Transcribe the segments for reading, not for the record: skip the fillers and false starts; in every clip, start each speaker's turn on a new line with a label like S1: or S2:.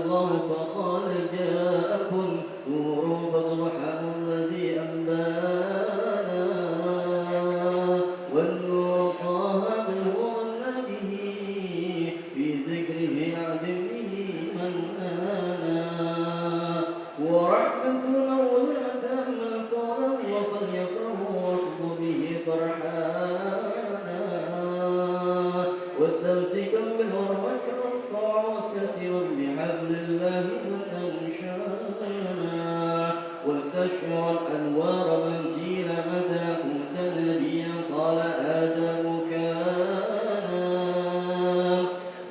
S1: الله فقال جاء ممسكا بالعروة الوثقى متصلا بحبل الله وتمشانا واستشعر أنوار من قيل متى كنت نبيا قال آدم كان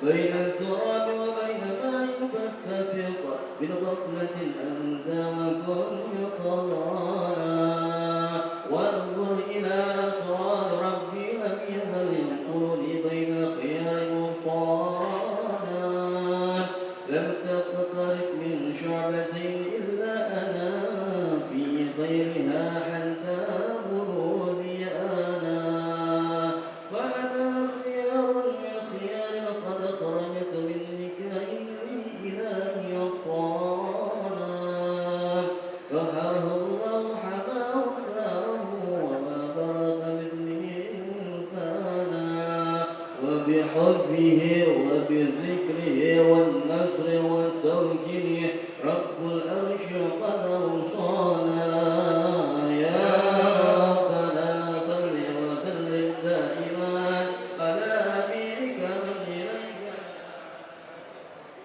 S1: بين التراب وبين ماء فاستفق من غفلة أنزى وكن يقضانا وانظر إلى أسرار ربي لم يزل ينقلني بين الخيار مطانا لم تقترف من شعبتين إلا أنا في غيرها حتى بروزي أنا فأنا خيار من خيار قد خرجت من نكاح إلهي الطانا قهره الله حماه ثاره وما برد مثله إنسانا وبحبه وبذكره والنصر والتوكيل رب الأرش قد أوصانا يا ربنا صل وسلم دائما على أميرك من إليك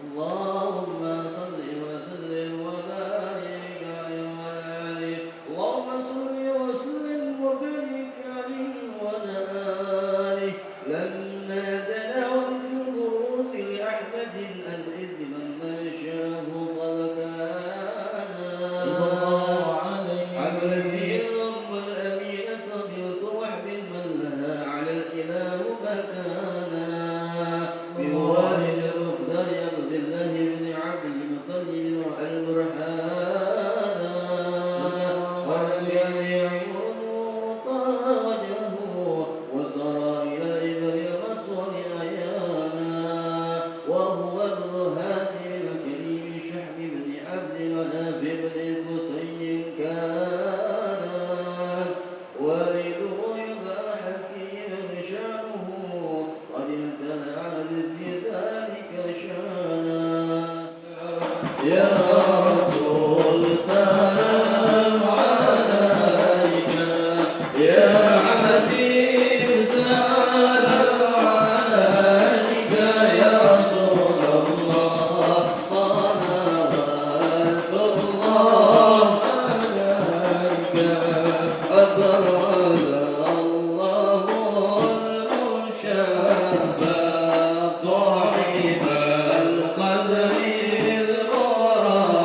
S1: اللهم صل وسلم وبارك عليه وعلى آله اللهم صل وسلم وبارك عليه وعلى آله لما دنوت البروز لأحمد أن إذ من ما شاء قد كان عبر اسمه الرب الأمينة بيت وحب من لها على الإله مكانا بوالد المختار عبد الله بن عبد المطلب رأى البرهانا ولم يعمر طه وجهه وسرى إلى الإبر المسود أيانا وهو ابن هاشم الكريم شحم بن عبد مناف بن قصي كان والده يدعى حكيما شأنه قد امتنع بذلك شانا يا رسول سلام عليك يا حبيب سلام عليك يا رسول الله صلوات الله عليك قد رضى الله المشابه صاحب القدر المراد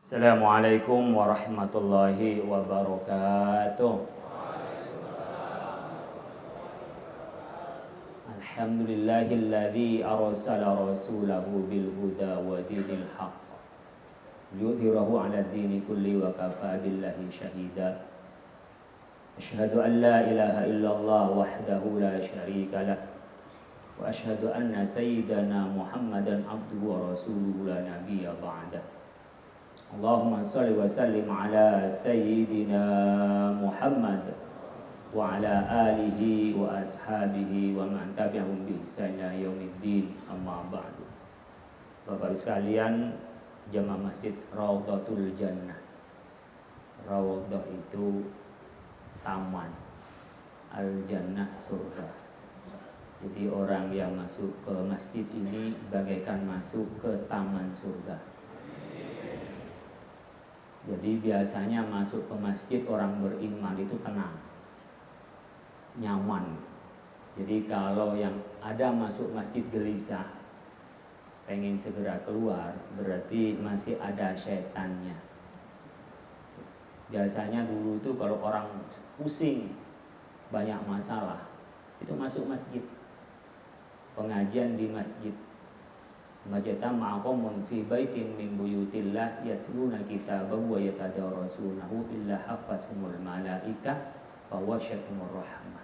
S2: Assalamualaikum warahmatullahi wabarakatuh. Alhamdulillahilladzi arsala rasulahu bil huda wa dinil haqq liyudhhirahu 'ala ad-dini kulli wa kafa billahi shahida. Asyhadu an la ilaha illallah wahdahu la syarika lah wa asyhadu anna sayyidana Muhammadan abduhu wa rasuluhu la nabiyya ba'dah. Allahumma shalli wa sallim ala sayyidina Muhammad wa ala alihi wa ashabihi wa man tabi'ahum bi ihsan ila yaumiddin, amma ba'du. Bapak sekalian, jamaah Masjid Raudhatul Jannah. Raudhah itu taman, al-jannah surga. Jadi orang yang masuk ke masjid ini bagaikan masuk ke taman surga. Jadi biasanya masuk ke masjid orang beriman itu tenang, nyaman. Jadi kalau yang ada masuk masjid gelisah, pengen segera keluar, berarti masih ada setannya. Biasanya dulu itu kalau orang pusing, banyak masalah, itu masuk masjid, pengajian di masjid. Majtama'a qaumun fi baitin min buyutillah yatluna kitabahu wa yatadarasunahu illa hafathumul malaikah wa wasyahumur rahmah.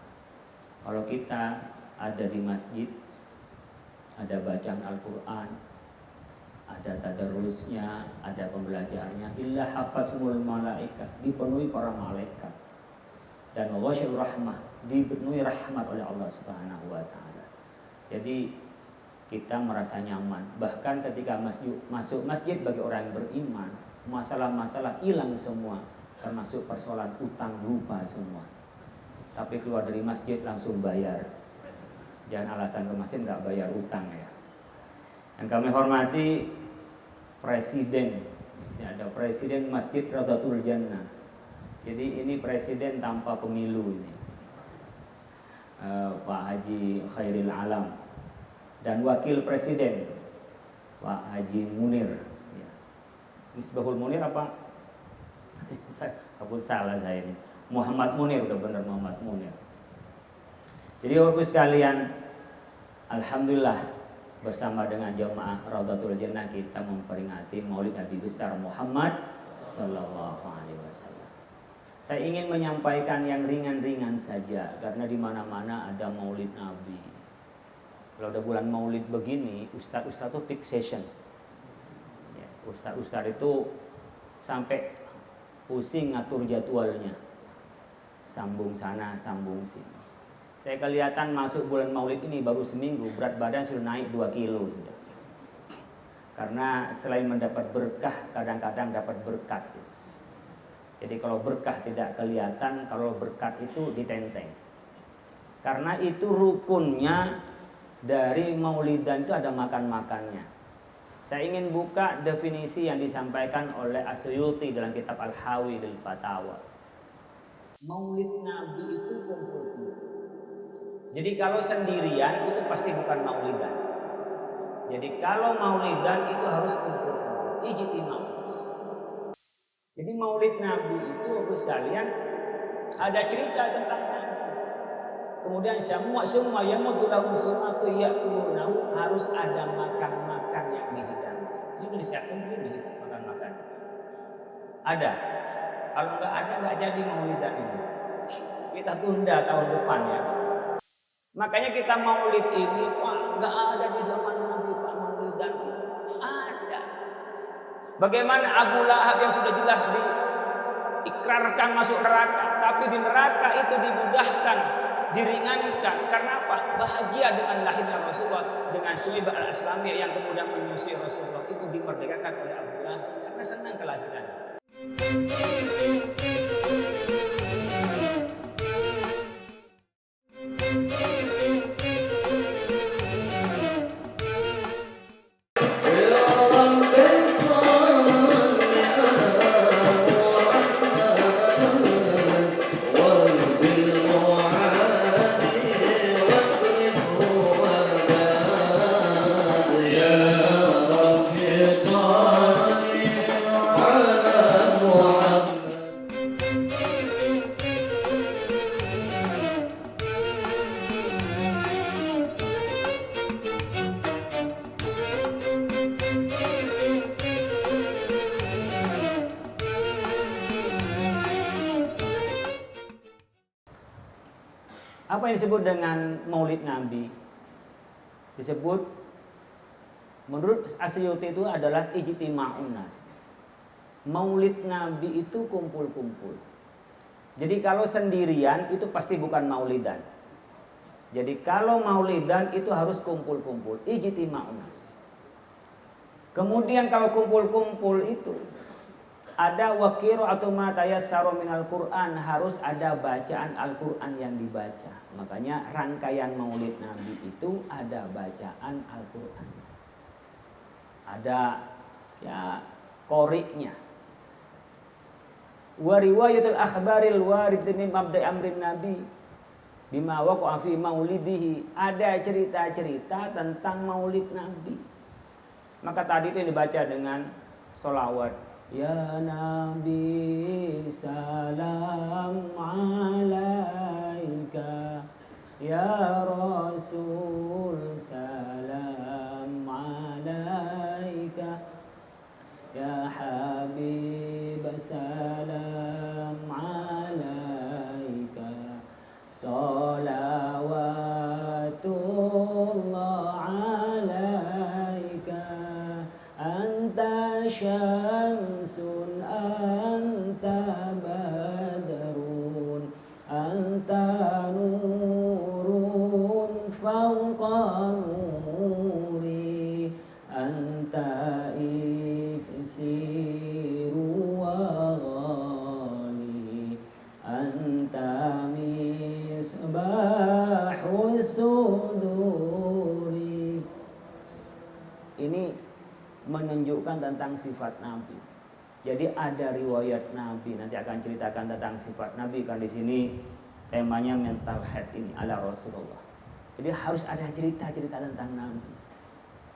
S2: Kalau kita ada di masjid, ada bacaan Al-Qur'an, ada tadarusnya, ada pembelajarannya, illa hafathumul malaikah, dipenuhi para malaikat, dan wasyahumur rahmah, dipenuhi rahmat oleh Allah Subhanahu wa taala. Jadi kita merasa nyaman. Bahkan ketika masuk masjid bagi orang yang beriman, masalah-masalah hilang semua, termasuk persoalan utang lupa semua. Tapi keluar dari masjid langsung bayar. Jangan alasan ke masjid nggak bayar utang ya. Yang kami hormati presiden, ada presiden Masjid Raudhatul Jannah. Jadi ini presiden tanpa pemilu ini, Pak Haji Khairil Alam. Dan wakil presiden Pak Haji Munir ya. Misbahul Munir apa? Takut salah saya ini. Muhammad Munir, udah benar Muhammad Munir. Jadi Bapak sekalian, alhamdulillah bersama dengan jamaah Raudhatul Jannah kita memperingati Maulid Nabi besar Muhammad sallallahu alaihi wasallam. Saya ingin menyampaikan yang ringan-ringan saja karena di mana-mana ada Maulid Nabi. Kalau udah bulan Maulid begini, ustaz-ustaz itu fixation. Ya, ustaz-ustaz itu sampai pusing ngatur jadwalnya. Sambung sana, sambung sini. Saya kelihatan masuk bulan Maulid ini baru seminggu, berat badan sudah naik 2 kilo sudah. Karena selain mendapat berkah, kadang-kadang dapat berkat. Jadi kalau berkah tidak kelihatan, kalau berkat itu ditenteng. Karena itu rukunnya dari Maulidan itu ada makan-makannya. Saya ingin buka definisi yang disampaikan oleh As-Suyuti dalam kitab Al-Hawi lil Fatawa. Maulid Nabi itu kumpul-kumpul. Jadi kalau sendirian itu pasti bukan Maulidan. Jadi kalau Maulidan itu harus kumpul-kumpul, ijtima'u. Jadi Maulid Nabi itu Bapak sekalian ada cerita tentang Nabi. Kemudian semua yang mutulahum sunnatu ya'kulunahu, harus ada makan-makan yang dihidangkan. Ini udah disiapkan begini makan-makan. Ada. Kalau nggak jadi Maulidan ini. Kita tunda tahun depan ya. Makanya kita Maulid ini, Pak, nggak ada di zaman Nabi Pak Maulidan ini. Ada. Bagaimana Abu Lahab yang sudah jelas diikrarkan masuk neraka, tapi di neraka itu dimudahkan, diringankan. Karena apa? Bahagia dengan lahirnya Rasulullah, dengan Syaibah al-Islamiyah yang kemudian menyusui Rasulullah, itu dimerdekakan oleh Abu Lahab karena senang kelahiran.
S1: على
S2: Apa yang disebut dengan Maulid Nabi? Disebut menurut Asyuti itu adalah ijtima'un nas. Maulid Nabi itu kumpul-kumpul. Jadi kalau sendirian itu pasti bukan maulidan. Jadi kalau maulidan itu harus kumpul-kumpul, ijtima'un nas. Kemudian kalau kumpul-kumpul itu ada wakiru atau matayassara minal Qur'an, harus ada bacaan Al-Qur'an yang dibaca. Makanya rangkaian Maulid Nabi itu ada bacaan Al-Qur'an. Ada ya qori'nya. Wa riwayatul akhbaril warid min mabda'i amrin nabi bima waqa'a fi maulidihi, ada cerita-cerita tentang Maulid Nabi. Maka tadi itu dibaca dengan sholawat. Ya Nabi salam alaika, ya Rasul salam alaika, ya Habib salam alaika, salawatullah alaika, anta syamsun anta badrun anta nurun fawqa nuri anta iksiru wa ghali anta misbahus suduri. Ini menunjukkan tentang sifat Nabi. Jadi ada riwayat Nabi, nanti akan ceritakan tentang sifat Nabi, kan di sini temanya mental head ini ala Rasulullah. Jadi harus ada cerita-cerita tentang Nabi.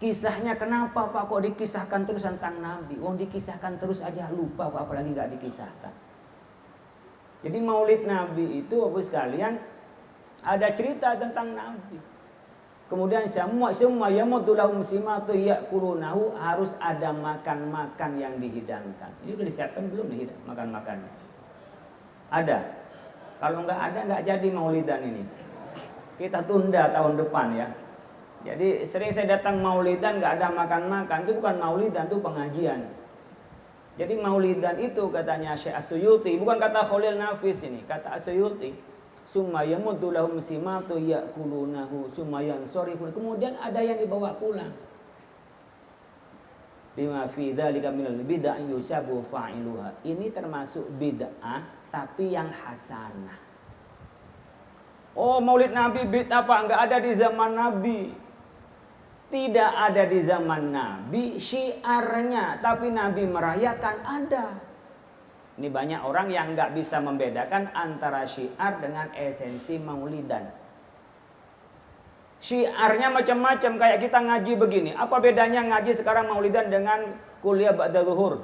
S2: Kisahnya kenapa Pak kok dikisahkan terus tentang Nabi? Wong dikisahkan terus aja lupa kok, apalagi nggak dikisahkan. Jadi Maulid Nabi itu Bapak sekalian ada cerita tentang Nabi. Kemudian semua yamutu lahum simatu ya'kulunahu, harus ada makan-makan yang dihidangkan. Ini udah disiapkan belum makan-makannya? Ada. Kalau nggak ada nggak jadi maulidan ini. Kita tunda tahun depan ya. Jadi sering saya datang maulidan nggak ada makan-makan, itu bukan maulidan, itu pengajian. Jadi maulidan itu katanya Syekh Asyuti, bukan kata Khalil Nafis ini, kata Asyuti. Summa yamuddu lahum simatu ya'kulunahu summa yansarifun. Kemudian ada yang dibawa pulang. Bima fi dzalika minal bid'ah yusabu fa'iluha. Ini termasuk bid'ah tapi yang hasanah. Oh, Maulid Nabi bid'ah apa? Enggak ada di zaman Nabi. Tidak ada di zaman Nabi syiarnya, tapi Nabi merayakan ada. Ini banyak orang yang nggak bisa membedakan antara syiar dengan esensi maulidan. Syiarnya macam-macam, kayak kita ngaji begini. Apa bedanya ngaji sekarang maulidan dengan kuliah ba'da zuhur?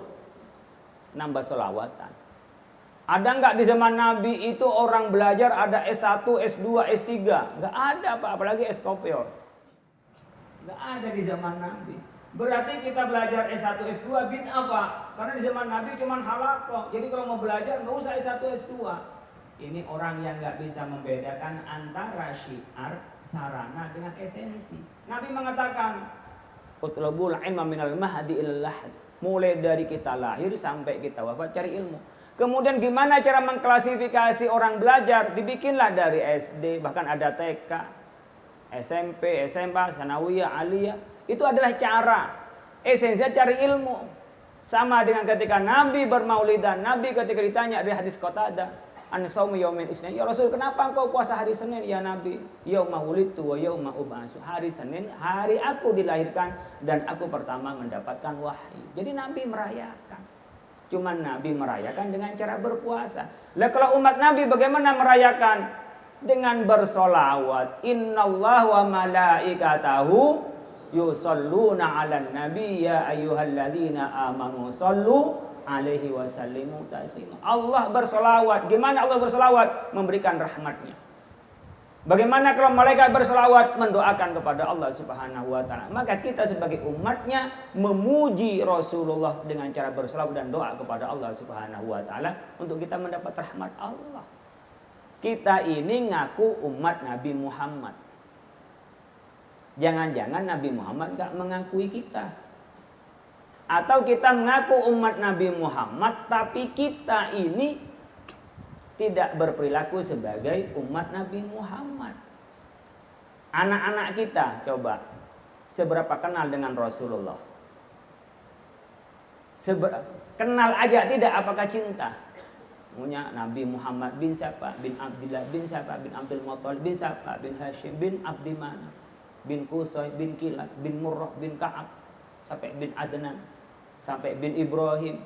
S2: Nambah selawatan. Ada nggak di zaman Nabi itu orang belajar ada S1, S2, S3? Nggak ada Pak, apalagi S-Kopior. Nggak ada di zaman Nabi. Berarti kita belajar S1, S2 bid'ah Pak. Karena di zaman Nabi cuma halaqah. Jadi kalau mau belajar nggak usah S1, S2. Ini orang yang nggak bisa membedakan antara syiar, sarana dengan esensi. Nabi mengatakan, utlubul ilma minal mahdi ilal lahd. Mulai dari kita lahir sampai kita wafat cari ilmu. Kemudian gimana cara mengklasifikasi orang belajar? Dibikinlah dari SD, bahkan ada TK, SMP, SMA, Sanawiyah, Aliyah. Itu adalah cara. Esensinya cari ilmu. Sama dengan ketika Nabi bermaulidan. Nabi ketika ditanya dari hadis Qatadah, an shaumi yaumil isnin. Ya Rasul, kenapa engkau puasa hari Senin ya Nabi? Yauma wulidtu wa yauma ub'atsu. Hari Senin, hari aku dilahirkan dan aku pertama mendapatkan wahyu. Jadi Nabi merayakan. Cuman Nabi merayakan dengan cara berpuasa. Lah kalau umat Nabi bagaimana merayakan? Dengan bersolawat. Innallaha wa malaikatahu yusalluna 'alan nabi ya ayyuhalladzina amanu sallu alaihi wasallimu taslima. Allah bersolawat. Gimana Allah bersolawat? Memberikan rahmatnya. Bagaimana kalau malaikat bersolawat? Mendoakan kepada Allah subhanahu wa ta'ala. Maka kita sebagai umatnya memuji Rasulullah dengan cara bersolawat dan doa kepada Allah subhanahu wa ta'ala untuk kita mendapat rahmat Allah. Kita ini ngaku umat Nabi Muhammad. Jangan-jangan Nabi Muhammad gak mengakui kita. Atau kita mengaku umat Nabi Muhammad, tapi kita ini tidak berperilaku sebagai umat Nabi Muhammad. Anak-anak kita coba, seberapa kenal dengan Rasulullah? Kenal aja tidak, apakah cinta? Punya Nabi Muhammad bin siapa? Bin Abdillah bin siapa? Bin Abdul Muttalib bin siapa? Bin Hashim bin Abdi Manaf bin Qusay bin Kilab bin Murrah bin Ka'ab sampai bin Adnan sampai bin Ibrahim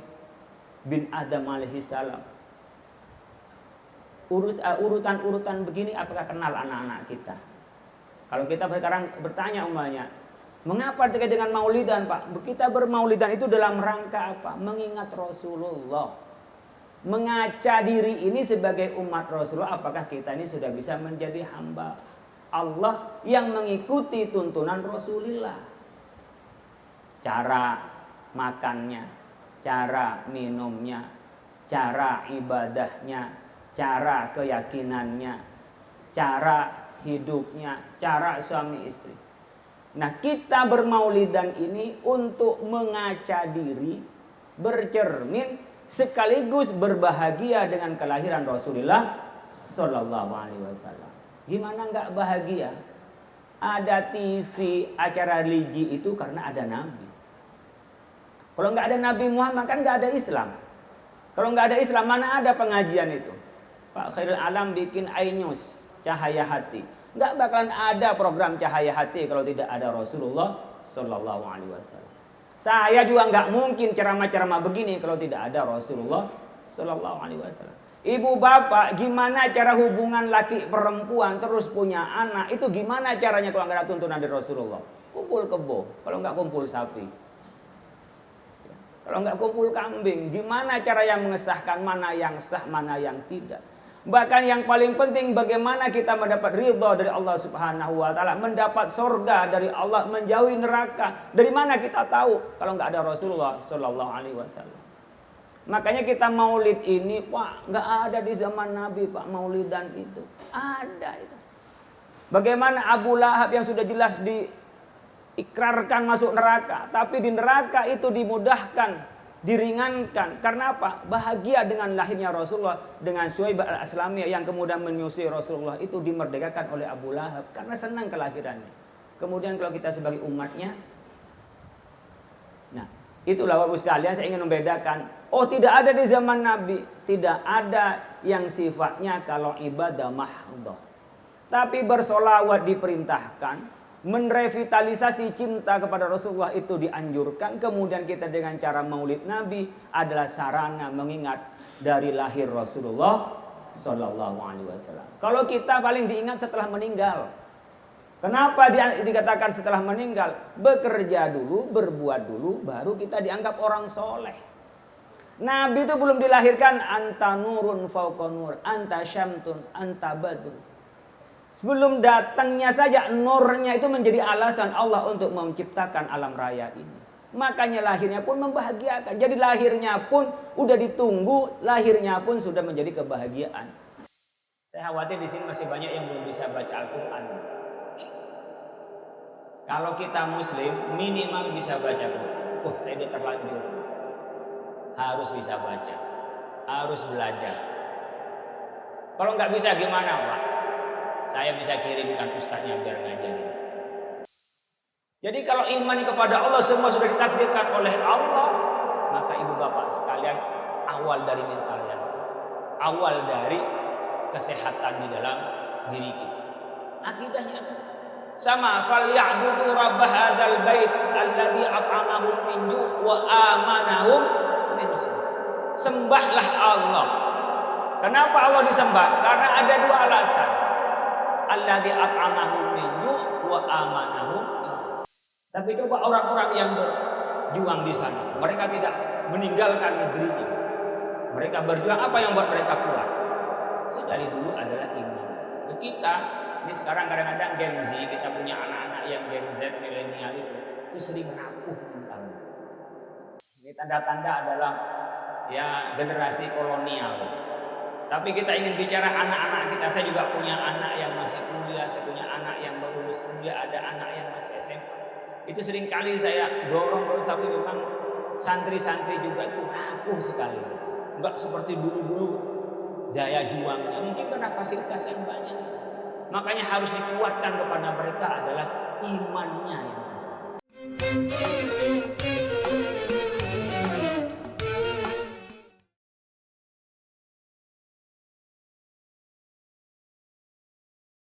S2: bin Adam alaihi salam. Urutan-urutan begini apakah kenal anak-anak kita? Kalau kita sekarang bertanya umpamanya, mengapa terkait dengan maulidan, Pak? Kita bermaulidan itu dalam rangka apa? Mengingat Rasulullah. Mengaca diri ini sebagai umat Rasulullah, apakah kita ini sudah bisa menjadi hamba Allah yang mengikuti tuntunan Rasulullah. Cara makannya, cara minumnya, cara ibadahnya, cara keyakinannya, cara hidupnya, cara suami istri. Nah, kita bermaulidan ini untuk mengaca diri, bercermin, sekaligus berbahagia dengan kelahiran Rasulullah Sallallahu Alaihi Wasallam. Gimana nggak bahagia? Ada TV acara religi itu karena ada Nabi. Kalau nggak ada Nabi Muhammad kan nggak ada Islam. Kalau nggak ada Islam mana ada pengajian itu? Pak Khairul Alam bikin iNews, Cahaya Hati. Nggak bakalan ada program Cahaya Hati kalau tidak ada Rasulullah Sallallahu Alaihi Wasallam. Saya juga nggak mungkin ceramah-ceramah begini kalau tidak ada Rasulullah Sallallahu Alaihi Wasallam. Ibu bapak, gimana cara hubungan laki perempuan terus punya anak itu gimana caranya kalau nggak ada tuntunan dari Rasulullah? Kumpul kebo, kalau nggak kumpul sapi, kalau nggak kumpul kambing. Gimana cara yang mengesahkan mana yang sah, mana yang tidak? Bahkan yang paling penting bagaimana kita mendapat ridha dari Allah Subhanahu wa taala, mendapat surga dari Allah, menjauhi neraka. Dari mana kita tahu kalau nggak ada Rasulullah sallallahu alaihi wasallam? Makanya kita maulid ini, Pak, nggak ada di zaman Nabi, Pak, maulidan itu. Ada itu. Bagaimana Abu Lahab yang sudah jelas diikrarkan masuk neraka, tapi di neraka itu dimudahkan, diringankan. Karena apa? Bahagia dengan lahirnya Rasulullah, dengan Suhaibah al-Aslamiyah yang kemudian menyusui Rasulullah itu dimerdekakan oleh Abu Lahab karena senang kelahirannya. Kemudian kalau kita sebagai umatnya, nah itulah Bapak sekalian saya ingin membedakan. Oh, tidak ada di zaman Nabi, tidak ada yang sifatnya kalau ibadah mahdhah. Tapi bersolawat diperintahkan, menrevitalisasi cinta kepada Rasulullah itu dianjurkan. Kemudian kita dengan cara maulid Nabi adalah sarana mengingat dari lahir Rasulullah Sallallahu Alaihi Wasallam. Kalau kita paling diingat setelah meninggal. Kenapa dikatakan setelah meninggal? Bekerja dulu, berbuat dulu, baru kita dianggap orang soleh. Nabi itu belum dilahirkan, anta nurun fauqa nur, anta syamtun, anta badrun. Sebelum datangnya saja nurnya itu menjadi alasan Allah untuk menciptakan alam raya ini. Makanya lahirnya pun membahagiakan. Jadi lahirnya pun udah ditunggu, lahirnya pun sudah menjadi kebahagiaan. Saya khawatir di sini masih banyak yang belum bisa baca Al-Quran. Kalau kita muslim minimal bisa baca. Oh, saya udah terlanjur. Harus bisa baca. Harus belajar. Kalau nggak bisa gimana, Pak? Saya bisa kirimkan ustadznya biar ngajarin. Jadi kalau iman kepada Allah semua sudah ditakdirkan oleh Allah, maka ibu bapak sekalian awal dari mentalnya. Awal dari kesehatan di dalam diri kita. Akidahnya sama, falyabudu rabb hadzal bait alladzi at'amahum min ju' wa amanahum min khauf. Sembahlah Allah. Kenapa Allah disembah? Karena ada dua alasan. Alladzi at'amahum min ju' wa amanahum min khauf. Tapi coba orang-orang yang berjuang di sana, mereka tidak meninggalkan negerinya. Mereka berjuang, apa yang buat mereka kuat? Sedari dulu adalah iman. Kita ini sekarang kadang-kadang Gen Z, kita punya anak-anak yang Gen Z milenial itu sering rapuh mentalnya. Ini tanda-tanda adalah ya generasi kolonial. Tapi kita ingin bicara anak-anak kita. Saya juga punya anak yang masih kuliah, saya punya anak yang baru lulus kuliah, ada anak yang masih SMA. Itu seringkali saya dorong, tapi memang santri-santri juga itu rapuh sekali. Enggak seperti dulu-dulu daya juangnya. Mungkin karena fasilitas yang banyak. Makanya harus dikuatkan kepada mereka adalah imannya yang